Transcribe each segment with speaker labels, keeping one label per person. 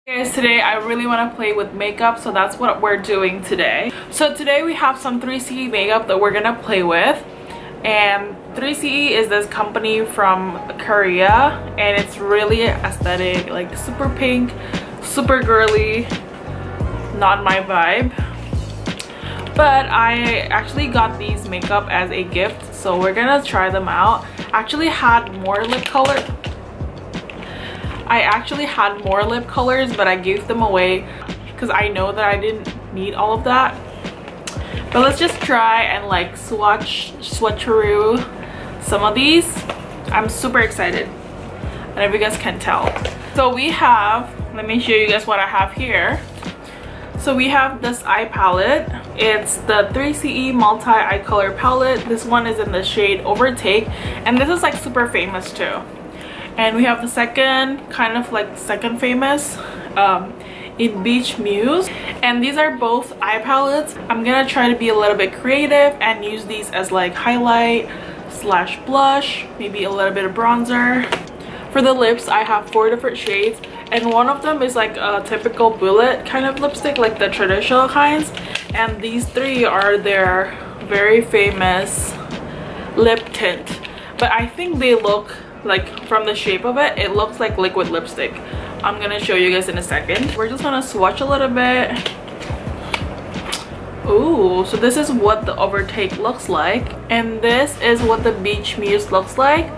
Speaker 1: Guys, today I really want to play with makeup, so that's what we're doing today. So today we have some 3CE makeup that we're gonna play with, and 3CE is this company from Korea and it's really aesthetic, like super pink, super girly, not my vibe. But I actually got these makeup as a gift, so we're gonna try them out. I actually had more lip colors, but I gave them away because I know that I didn't need all of that. But let's just try and like swatcheroo some of these. I'm super excited. I don't know if you guys can tell. So we have, let me show you guys what I have here. So we have this eye palette. It's the 3CE multi eye color palette. This one is in the shade Overtake, and this is like super famous too. And we have the second, kind of like second famous, in Beach Muse. And these are both eye palettes. I'm gonna try to be a little bit creative and use these as like highlight slash blush, maybe a little bit of bronzer. For the lips, I have 4 different shades, and one of them is like a typical bullet kind of lipstick, like the traditional kinds. And these 3 are their very famous lip tint. But I think they look like, from the shape of it, it looks like liquid lipstick. I'm gonna show you guys in a second. We're just gonna swatch a little bit. Ooh, so this is what the Overtake looks like, and this is what the Beach Muse looks like.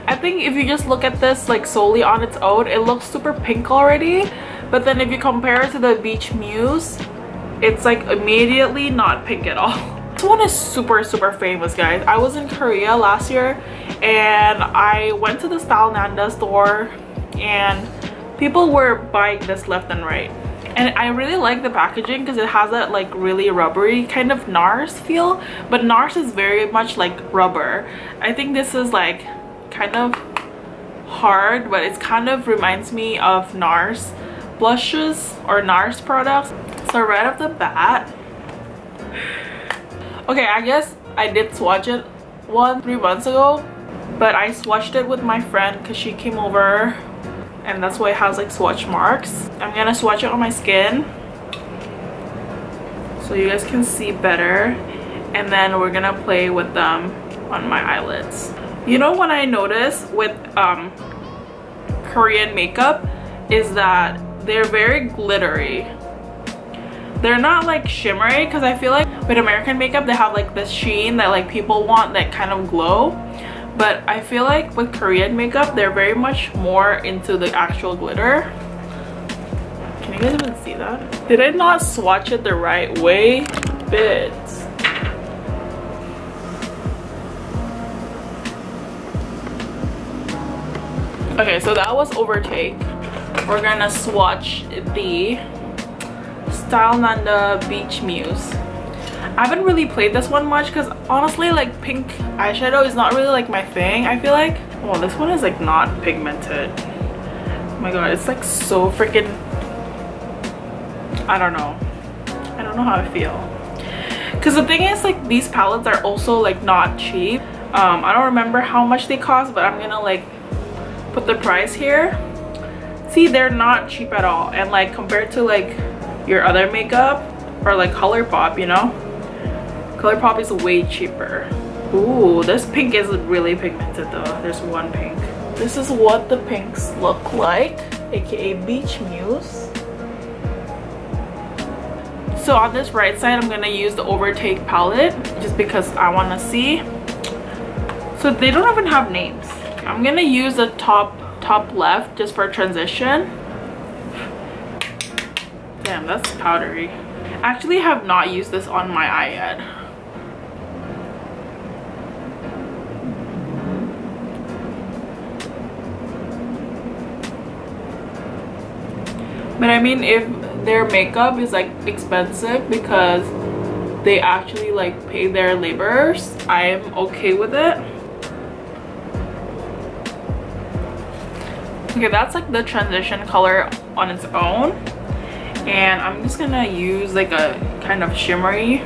Speaker 1: I think if you just look at this like solely on its own, it looks super pink already, but then if you compare it to the Beach Muse, it's like immediately not pink at all. This one is super famous, guys. I was in Korea last year and I went to the Stylenanda store and people were buying this left and right. And I really like the packaging because it has that like really rubbery kind of NARS feel, but NARS is very much like rubber. I think this is like kind of hard, but it kind of reminds me of NARS blushes or NARS products. So right off the bat, okay, I guess I did swatch it 3 months ago, but I swatched it with my friend because she came over and that's why it has like swatch marks. I'm gonna swatch it on my skin so you guys can see better, and then we're gonna play with them on my eyelids. You know what I noticed with Korean makeup is that they're very glittery. They're not like shimmery, because I feel like with American makeup they have like this sheen that like people want, that kind of glow. But I feel like with Korean makeup they're very much more into the actual glitter. Can you guys even see that? Did I not swatch it the right way? Bits. Okay, so that was Overtake. We're gonna swatch the stylenanda Beach Muse. I haven't really played this one much because honestly like pink eyeshadow is not really like my thing, I feel like. Oh, this one is like not pigmented. Oh my god, it's like so freaking, I don't know how I feel. Because the thing is like these palettes are also like not cheap. I don't remember how much they cost, but I'm gonna like put the price here. See, they're not cheap at all, and like compared to like your other makeup or like ColourPop, you know, ColourPop is way cheaper. Ooh, this pink is really pigmented though. There's one pink. This is what the pinks look like, aka Beach Muse. So on this right side I'm gonna use the Overtake palette just because I want to see. So they don't even have names. I'm gonna use the top left just for transition. Damn, that's powdery. I actually have not used this on my eye yet. But I mean, if their makeup is like expensive because they actually like pay their laborers, I am okay with it. Okay, that's like the transition color on its own. And I'm just gonna use like a kind of shimmery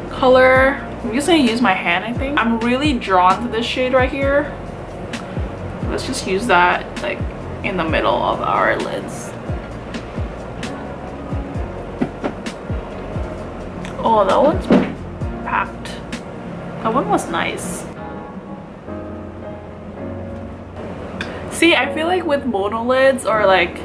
Speaker 1: color. I'm just gonna use my hand, I think. I'm really drawn to this shade right here. Let's just use that like in the middle of our lids. Oh, that one's packed. That one was nice. See, I feel like with monolids or like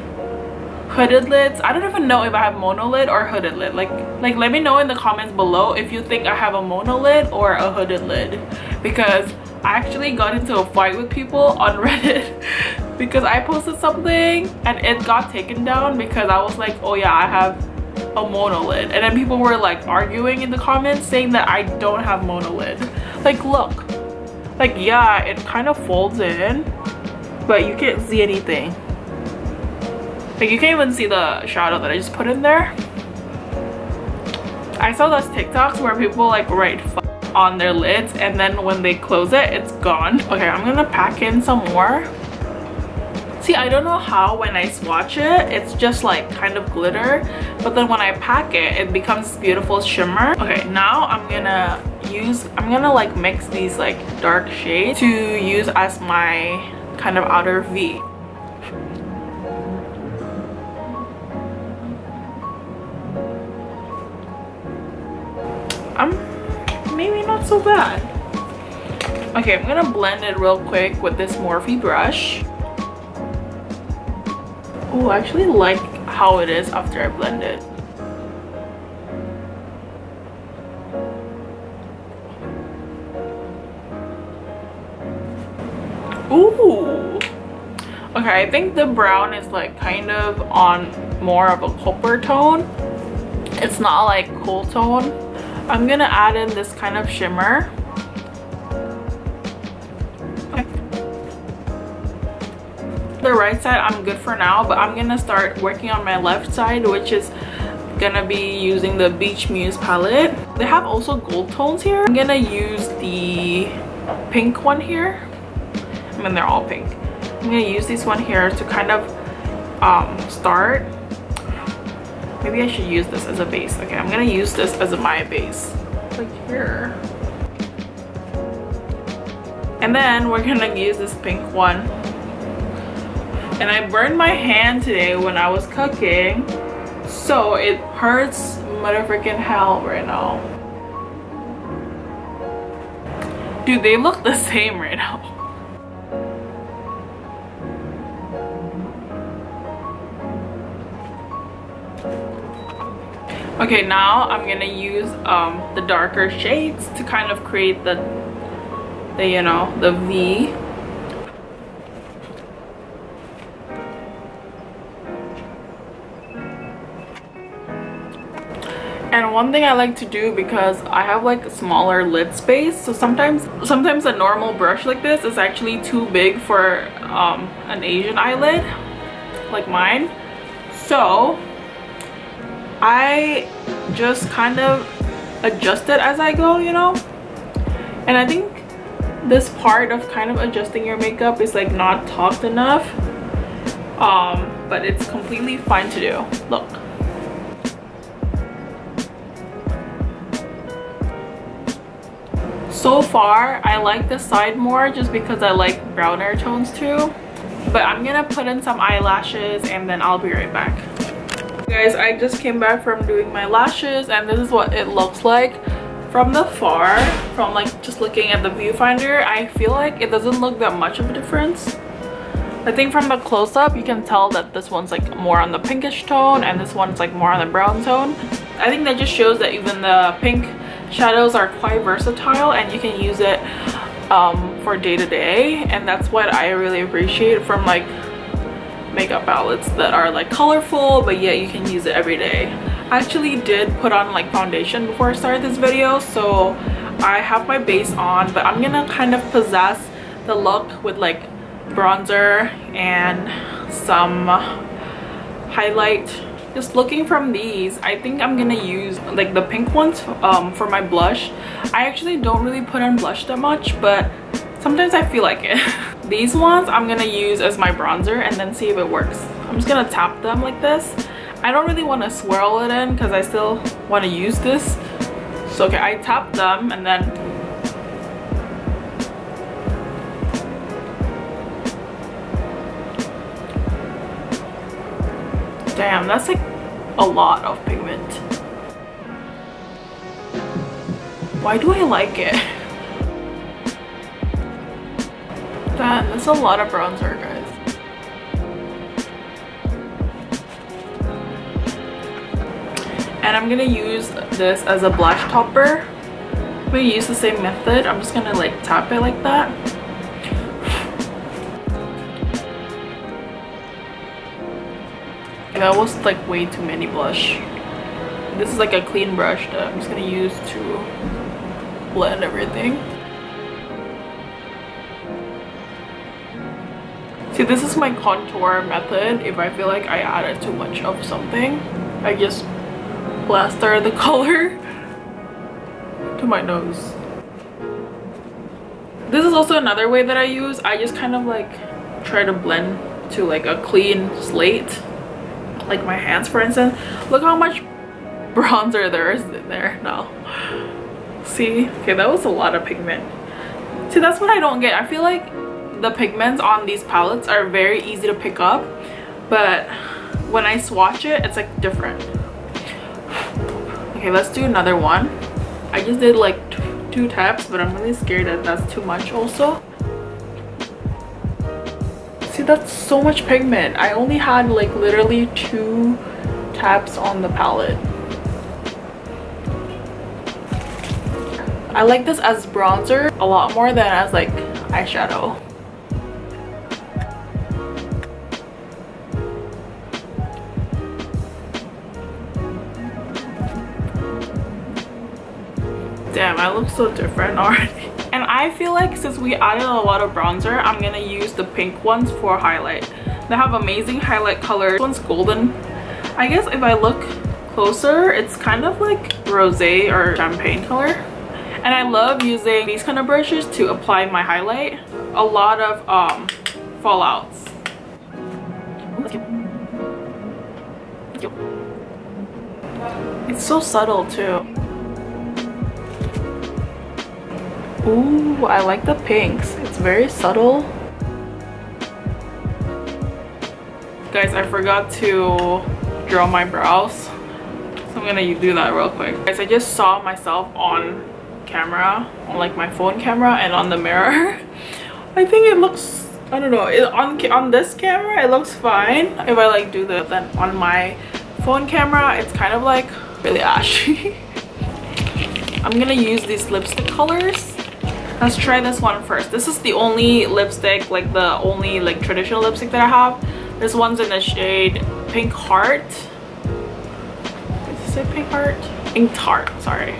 Speaker 1: hooded lids, I don't even know if I have monolid or hooded lid. Like let me know in the comments below if you think I have a monolid or a hooded lid, because I actually got into a fight with people on Reddit because I posted something and it got taken down because I was like, oh yeah, I have a monolid, and then people were like arguing in the comments saying that I don't have monolid. Like, look, like, yeah, it kind of folds in, but you can't see anything. Like, you can't even see the shadow that I just put in there. I saw those TikToks where people like write F on their lids and then when they close it, it's gone. Okay, I'm gonna pack in some more. See, I don't know how when I swatch it, it's just like kind of glitter, but then when I pack it, it becomes this beautiful shimmer. Okay, now I'm gonna like mix these like dark shades to use as my kind of outer V. Maybe not so bad. Okay, I'm gonna blend it real quick with this Morphe brush. Oh, I actually like how it is after I blend it. Ooh. Okay, I think the brown is like kind of on more of a copper tone. It's not like cool tone. I'm gonna add in this kind of shimmer. The right side I'm good for now, but I'm gonna start working on my left side, which is gonna be using the Beach Muse palette. They have also gold tones here. I'm gonna use the pink one here. I mean, they're all pink. I'm gonna use this one here to kind of start. Maybe I should use this as a base. Okay, I'm gonna use this as my base, like here. And then we're gonna use this pink one. And I burned my hand today when I was cooking, so it hurts motherfucking hell right now. Dude, they look the same right now. Okay, now I'm gonna use the darker shades to kind of create the you know, the V. And one thing I like to do, because I have like a smaller lid space, so sometimes a normal brush like this is actually too big for an Asian eyelid like mine. So I just kind of adjust it as I go, you know. And I think this part of kind of adjusting your makeup is like not talked enough, but it's completely fine to do. Look. So far, I like this side more just because I like browner tones too. But I'm gonna put in some eyelashes and then I'll be right back. Guys, I just came back from doing my lashes and this is what it looks like from the far. From like just looking at the viewfinder, I feel like it doesn't look that much of a difference. I think from the close-up you can tell that this one's like more on the pinkish tone and this one's like more on the brown tone. I think that just shows that even the pink shadows are quite versatile and you can use it for day-to-day, and that's what I really appreciate from like makeup palettes that are like colorful but yet you can use it every day. I actually did put on like foundation before I started this video, so I have my base on, but I'm gonna kind of possess the look with like bronzer and some highlight. Just looking from these, I think I'm gonna use like the pink ones for my blush. I actually don't really put on blush that much, but sometimes I feel like it. These ones I'm gonna use as my bronzer and then see if it works. I'm just gonna tap them like this. I don't really want to swirl it in because I still want to use this. So okay, I tap them and then damn, that's like a lot of pigment. Why do I like it? Damn, that's a lot of bronzer, guys. And I'm gonna use this as a blush topper. I'm gonna use the same method. I'm just gonna like tap it like that. That was like way too many blush. This is like a clean brush that I'm just gonna use to blend everything. See, this is my contour method. If I feel like I added too much of something, I just plaster the color to my nose. This is also another way that I use. I just kind of like try to blend to like a clean slate, like my hands for instance. Look how much bronzer there is in there now. See? Okay, that was a lot of pigment. See, that's what I don't get. I feel like the pigments on these palettes are very easy to pick up, but when I swatch it, it's like different. Okay, let's do another one. I just did like two taps, but I'm really scared that that's too much also. See, that's so much pigment. I only had like literally 2 taps on the palette. I like this as bronzer a lot more than as like eyeshadow. Damn, I look so different already. And I feel like since we added a lot of bronzer, I'm gonna use the pink ones for highlight. They have amazing highlight colors. This one's golden. I guess if I look closer, it's kind of like rosé or champagne color. And I love using these kind of brushes to apply my highlight. A lot of fallouts. It's so subtle too. Ooh, I like the pinks. It's very subtle. Guys, I forgot to draw my brows, so I'm gonna do that real quick. Guys, I just saw myself on camera, on like my phone camera and on the mirror. I think it looks, I don't know, on this camera it looks fine. If I like do that, then on my phone camera it's kind of like really ashy. I'm gonna use these lipstick colors. Let's try this one first. This is the only lipstick, like the only like traditional lipstick that I have. This one's in the shade Pink Heart. Did it say Pink Heart? Inked Heart, sorry.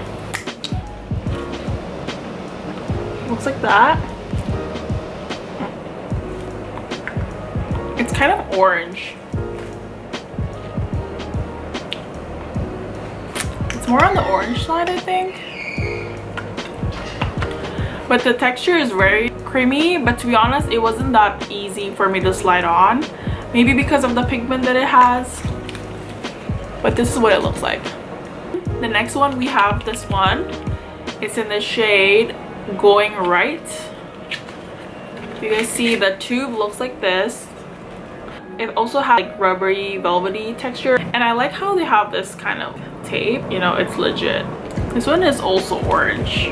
Speaker 1: Looks like that. It's kind of orange. It's more on the orange side, I think. But the texture is very creamy, but to be honest, it wasn't that easy for me to slide on. Maybe because of the pigment that it has. But this is what it looks like. The next one, we have this one. It's in the shade Going Right. You guys see the tube looks like this. It also has like rubbery, velvety texture. And I like how they have this kind of tape. You know, it's legit. This one is also orange.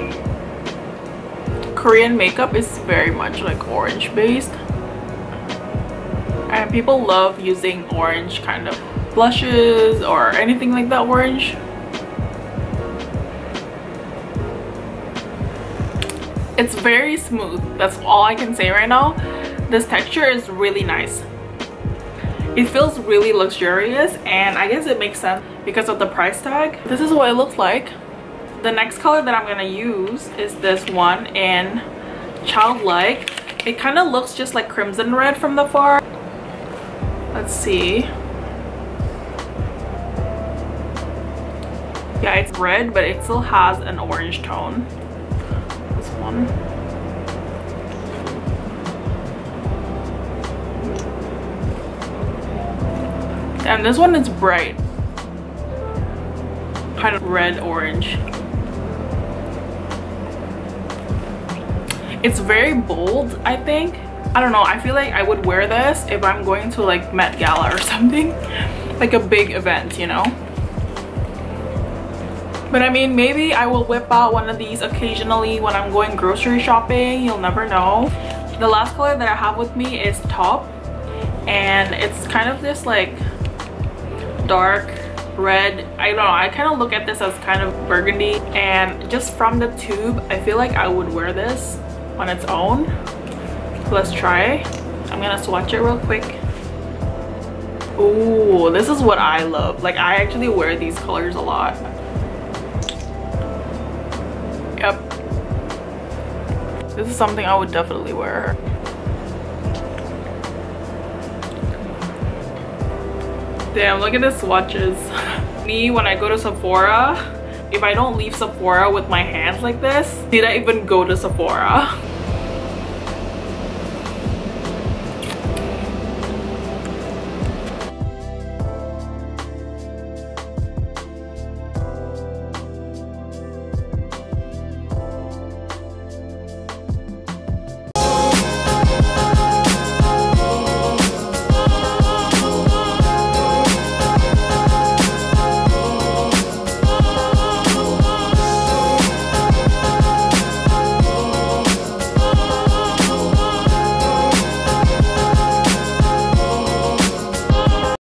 Speaker 1: Korean makeup is very much like orange based, and people love using orange kind of blushes or anything like that orange. It's very smooth. That's all I can say right now. This texture is really nice. It feels really luxurious, and I guess it makes sense because of the price tag. This is what it looks like. The next color that I'm gonna use is this one in Childlike. It kind of looks just like crimson red from the far. Let's see. Yeah, it's red, but it still has an orange tone. This one. And this one is bright. Kind of red orange. It's very bold, I think. I don't know, I feel like I would wear this if I'm going to like Met Gala or something. Like a big event, you know? But I mean, maybe I will whip out one of these occasionally when I'm going grocery shopping. You'll never know. The last color that I have with me is taupe, and it's kind of this like dark red. I don't know, I kind of look at this as kind of burgundy, and just from the tube I feel like I would wear this on its own. So let's try. I'm gonna swatch it real quick. Ooh, this is what I love. Like, I actually wear these colors a lot. Yep, this is something I would definitely wear. Damn, look at the swatches. Me, when I go to Sephora, if I don't leave Sephora with my hands like this, did I even go to Sephora?